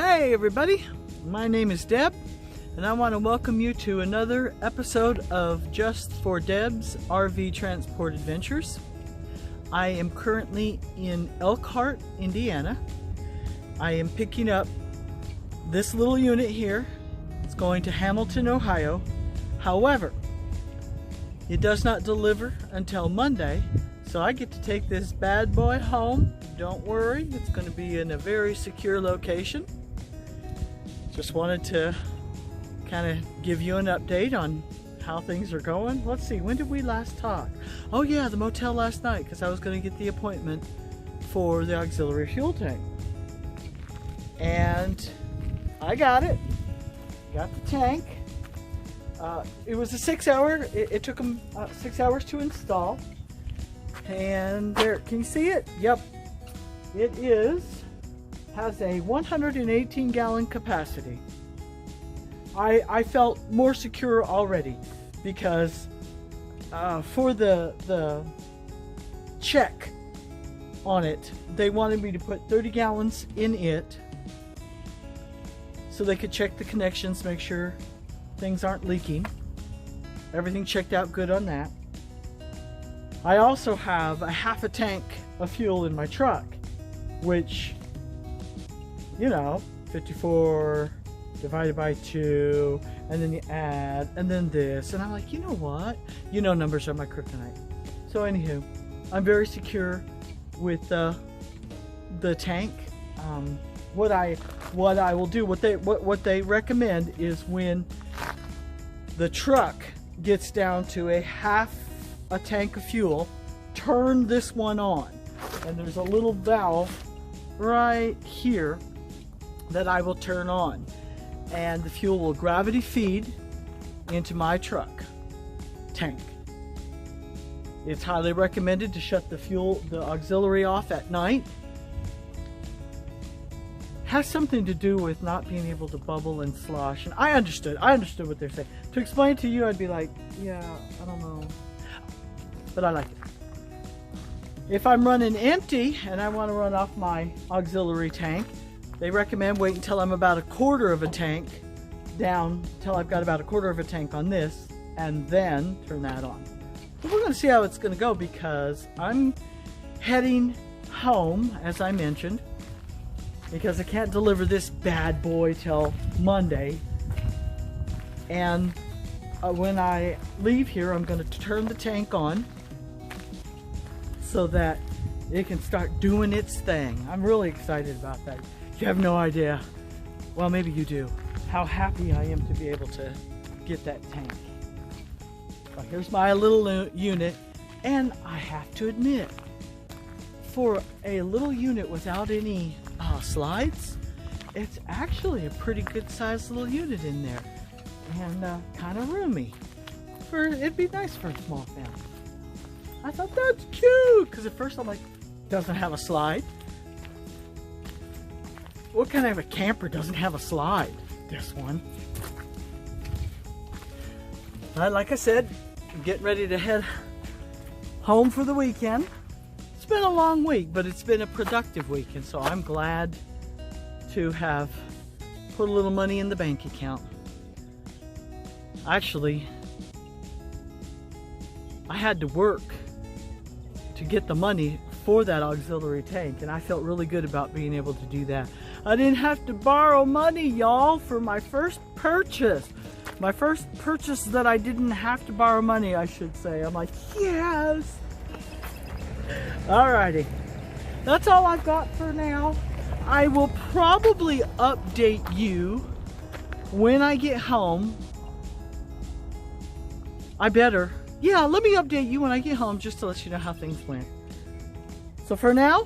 Hey everybody, my name is Deb and I want to welcome you to another episode of Just for Deb's RV Transport Adventures. I am currently in Elkhart, Indiana. I am picking up this little unit here. It's going to Hamilton, Ohio. However, it does not deliver until Monday, so I get to take this bad boy home. Don't worry, it's going to be in a very secure location. Just wanted to kind of give you an update on how things are going. Let's see, when did we last talk? Oh yeah, the motel last night, because I was going to get the appointment for the auxiliary fuel tank. And I got it. Got the tank. It was a 6 hour, it took them 6 hours to install. And there, can you see it? Yep. It has a 118 gallon capacity. I felt more secure already because for the check on it, they wanted me to put 30 gallons in it so they could check the connections, make sure things aren't leaking. Everything checked out good on that. I also have a half a tank of fuel in my truck, which, you know, 54 divided by 2, and then you add, and then this, and I'm like, you know what? You know, numbers are my kryptonite. So anywho, I'm very secure with the tank. What I will do, what they recommend is when the truck gets down to a half a tank of fuel, turn this one on, and there's a little valve right here that I will turn on, and the fuel will gravity feed into my truck tank. It's highly recommended to shut the auxiliary off at night. Has something to do with not being able to bubble and slosh, and I understood what they're saying. To explain to you, I'd be like, yeah, I don't know, but I like it. If I'm running empty and I want to run off my auxiliary tank, they recommend wait until I'm about a quarter of a tank down, till I've got about a quarter of a tank on this, and then turn that on. But we're going to see how it's going to go, because I'm heading home, as I mentioned, because I can't deliver this bad boy till Monday. And when I leave here, I'm going to turn the tank on so that it can start doing its thing. I'm really excited about that. You have no idea, well, maybe you do, how happy I am to be able to get that tank. Well, here's my little unit, and I have to admit, for a little unit without any slides, it's actually a pretty good sized little unit in there, and kind of roomy. It'd be nice for a small family. I thought that's cute, because at first I'm like, doesn't have a slide. What kind of a camper doesn't have a slide? This one. But like I said, I'm getting ready to head home for the weekend. It's been a long week, but it's been a productive week, and so I'm glad to have put a little money in the bank account. Actually, I had to work to get the money for that auxiliary tank, and I felt really good about being able to do that. I didn't have to borrow money, y'all, for my first purchase. My first purchase that I didn't have to borrow money, I should say. I'm like, yes! Alrighty. That's all I've got for now. I will probably update you when I get home. Yeah, let me update you when I get home, just to let you know how things went. So for now,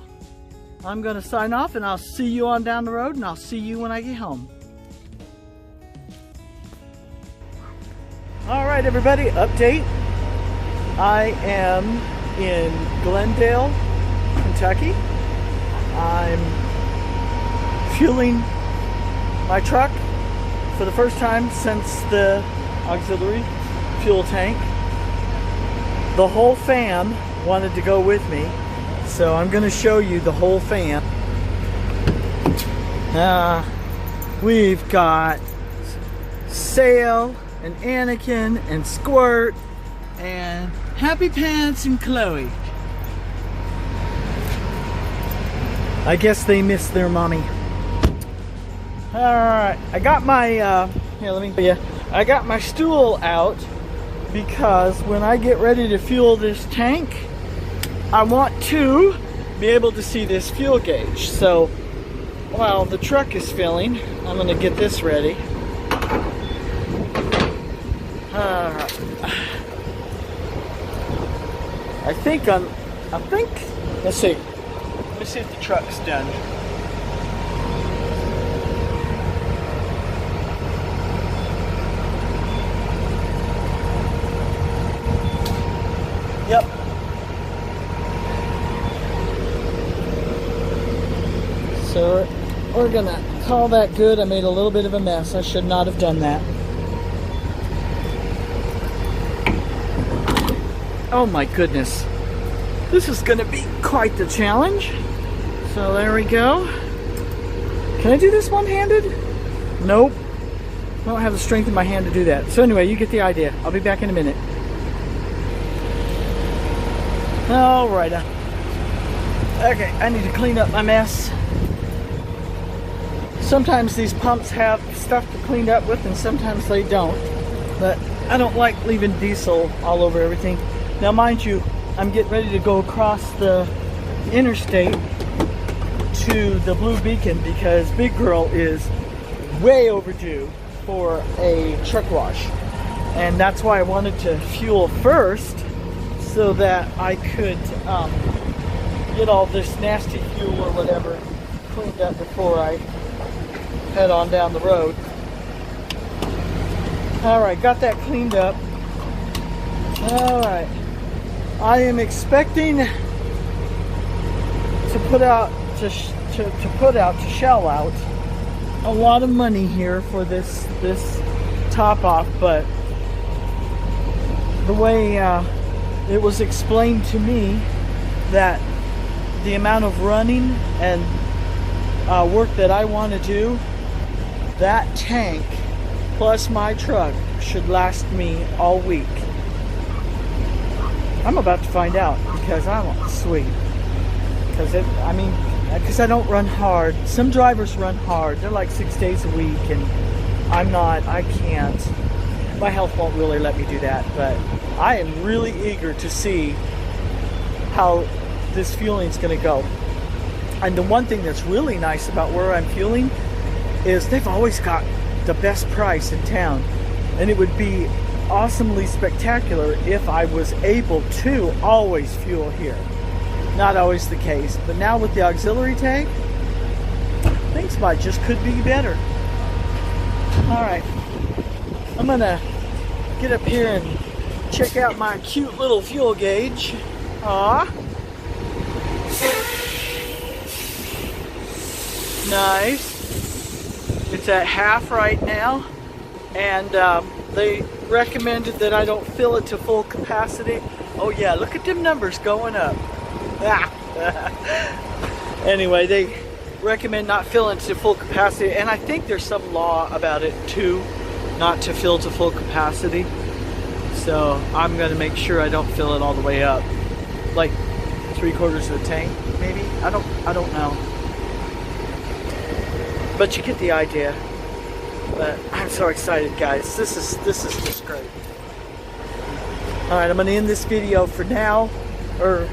I'm going to sign off, and I'll see you on down the road, and I'll see you when I get home. Alright everybody, update. I am in Glendale, Kentucky. I'm fueling my truck for the first time since the auxiliary fuel tank. The whole fam wanted to go with me, so I'm going to show you the whole fam. We've got Sail and Anakin and Squirt and Happy Pants and Chloe. I guess they miss their mommy. Alright, I got my here, let me I got my stool out because when I get ready to fuel this tank, I want to be able to see this fuel gauge. So while the truck is filling, I'm gonna get this ready. I think, let's see. Let me see if the truck's done. Yep. So we're gonna call that good. I made a little bit of a mess. I should not have done that. Oh my goodness. This is gonna be quite the challenge. So there we go. Can I do this one-handed? Nope. I don't have the strength in my hand to do that. So anyway, you get the idea. I'll be back in a minute. Alright. Okay, I need to clean up my mess. Sometimes these pumps have stuff to clean up with and sometimes they don't. But I don't like leaving diesel all over everything. Now mind you, I'm getting ready to go across the interstate to the Blue Beacon because Big Girl is way overdue for a truck wash. And that's why I wanted to fuel first so that I could get all this nasty fuel or whatever cleaned up before I head on down the road. Alright, got that cleaned up. Alright. I am expecting to shell out a lot of money here for this top off, but the way it was explained to me that the amount of running and work that I want to do, that tank plus my truck should last me all week. I'm about to find out because I'm sweet. Because I don't run hard. Some drivers run hard. They're like 6 days a week, and I'm not. I can't. My health won't really let me do that. But I am really eager to see how this fueling is going to go. And the one thing that's really nice about where I'm fueling is they've always got the best price in town, and it would be awesomely spectacular if I was able to always fuel here. Not always the case, but now with the auxiliary tank, things could be better. Alright, I'm gonna get up here and check out my cute little fuel gauge. Aww. Nice. It's at half right now, and they recommended that I don't fill it to full capacity. Oh yeah, look at them numbers going up. Anyway, they recommend not filling to full capacity, and I think there's some law about it too, not to fill to full capacity. So I'm gonna make sure I don't fill it all the way up, like 3/4 of the tank, maybe. I don't know, but you get the idea. But I'm so excited, guys. This is just great. All right, I'm gonna end this video for now, or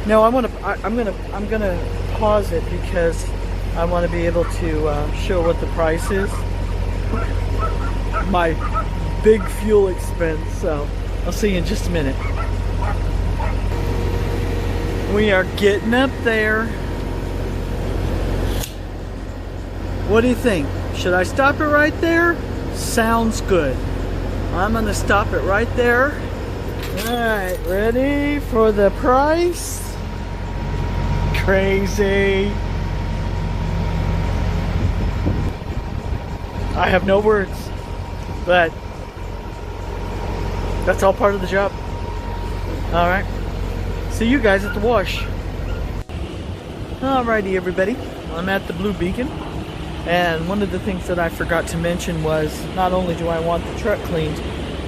no, I'm gonna pause it because I want to be able to show what the price is. My big fuel expense. So I'll see you in just a minute. We are getting up there. What do you think? Should I stop it right there? Sounds good. I'm gonna stop it right there. Alright, ready for the price? Crazy. I have no words, but that's all part of the job. Alright, see you guys at the wash. Alrighty everybody, I'm at the Blue Beacon. And one of the things that I forgot to mention was not only do I want the truck cleaned,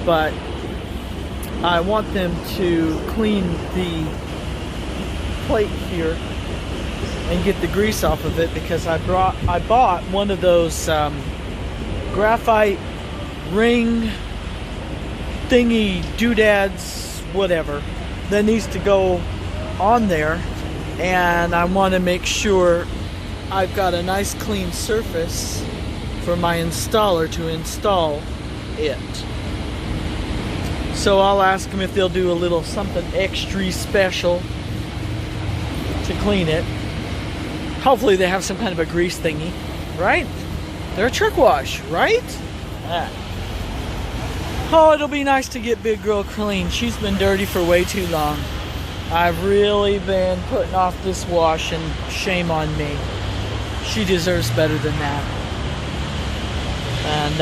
but I want them to clean the plate here and get the grease off of it, because I bought one of those graphite ring thingy doodads, whatever, that needs to go on there, and I want to make sure I've got a nice clean surface for my installer to install it. So I'll ask them if they'll do a little something extra special to clean it. Hopefully they have some kind of a grease thingy, right? They're a truck wash, right? Ah. Oh, it'll be nice to get Big Girl clean. She's been dirty for way too long. I've really been putting off this wash, and shame on me. She deserves better than that. And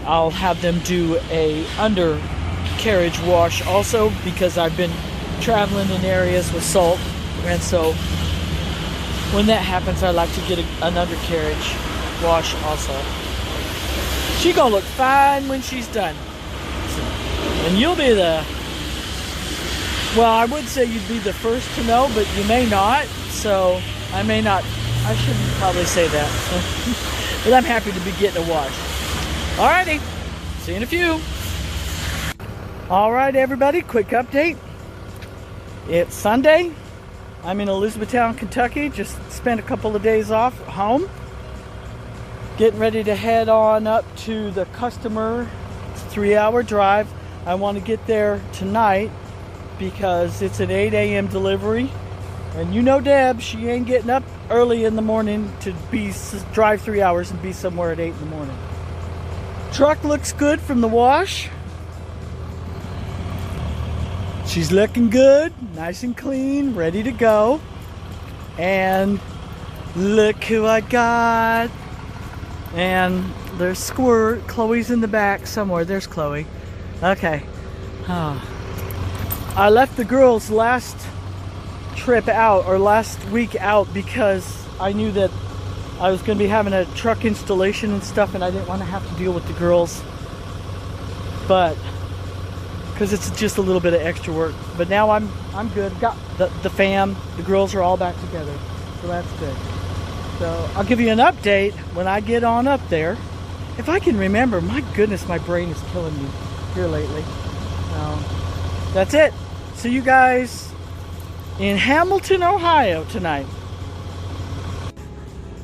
I'll have them do a undercarriage wash also, because I've been traveling in areas with salt, and so when that happens, I like to get an undercarriage wash also. She's gonna look fine when she's done. And you'll be the, well, I would say you'd be the first to know, but you may not. So I may not, I shouldn't probably say that. But I'm happy to be getting a wash. Alrighty, see you in a few. Alright everybody, quick update. It's Sunday. I'm in Elizabethtown, Kentucky. Just spent a couple of days off home. Getting ready to head on up to the customer. It's a 3-hour drive. I want to get there tonight because it's an 8 a.m. delivery. And you know Deb, she ain't getting up early in the morning to drive 3 hours and be somewhere at 8 in the morning. Truck looks good from the wash. She's looking good, nice and clean, ready to go. And look who I got. And there's Squirt. Chloe's in the back somewhere. There's Chloe. Okay. Oh. I left the girls last trip out, or last week out, because I knew that I was going to be having a truck installation and stuff, and I didn't want to have to deal with the girls. But because it's just a little bit of extra work. But now I'm good. Got the fam. The girls are all back together, so that's good. So I'll give you an update when I get on up there. If I can remember, my goodness, my brain is killing me here lately. That's it. See you guys in Hamilton, Ohio tonight.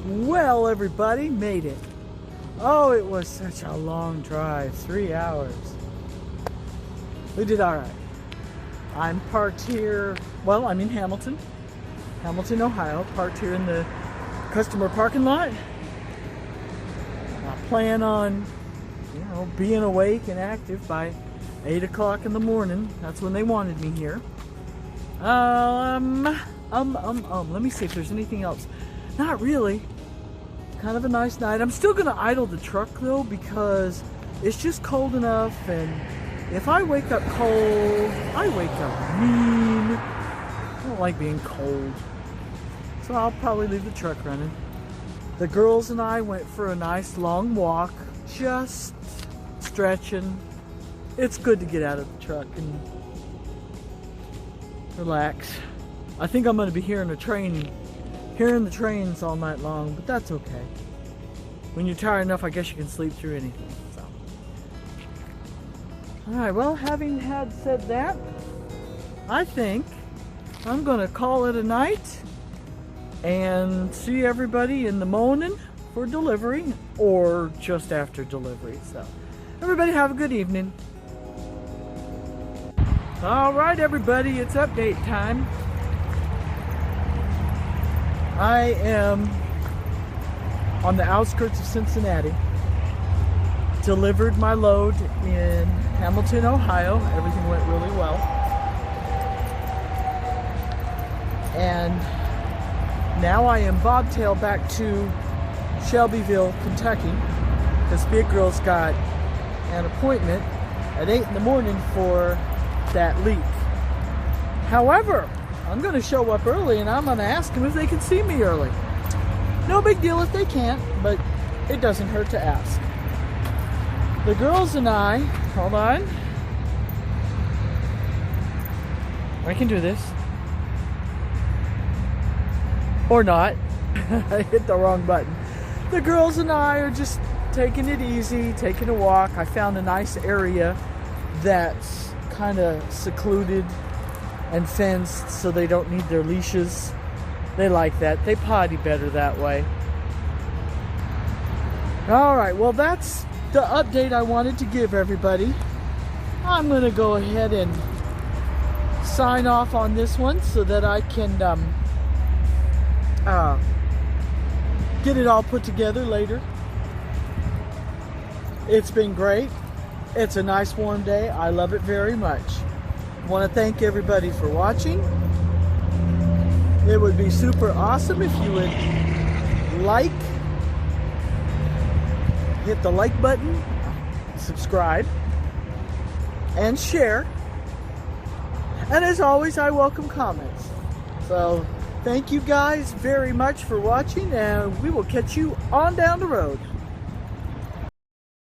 Well, everybody, made it. Oh, it was such a long drive, 3 hours. We did all right. I'm parked here, well, I'm in Hamilton, Ohio, parked here in the customer parking lot. I plan on, being awake and active by 8 o'clock in the morning. That's when they wanted me here. Let me see if there's anything else. Not really. Kind of a nice night. I'm still gonna idle the truck though, because it's just cold enough, and if I wake up cold, I wake up mean. I don't like being cold. So I'll probably leave the truck running. The girls and I went for a nice long walk, just stretching. It's good to get out of the truck and relax. I think I'm going to be hearing the trains all night long, but that's okay. When you're tired enough, I guess you can sleep through anything. So. Alright, well, having said that, I think I'm going to call it a night and see everybody in the morning for delivery, or just after delivery. So, everybody have a good evening. Alright everybody, it's update time. I am on the outskirts of Cincinnati. Delivered my load in Hamilton, Ohio. Everything went really well. And now I am bobtail back to Shelbyville, Kentucky, because Big Girl's got an appointment at 8 in the morning for that leak. However, I'm going to show up early and I'm going to ask them if they can see me early. No big deal if they can't, but it doesn't hurt to ask. The girls and I, hold on. I can do this. Or not. I hit the wrong button. The girls and I are just taking it easy, taking a walk. I found a nice area that's kind of secluded and fenced so they don't need their leashes. They like that. They potty better that way. Alright, well that's the update I wanted to give everybody. I'm going to go ahead and sign off on this one so that I can get it all put together later. It's been great. It's a nice warm day. I love it very much. I want to thank everybody for watching. It would be super awesome if you would hit the like button, subscribe, and share. And as always, I welcome comments. So thank you guys very much for watching, and we will catch you on down the road.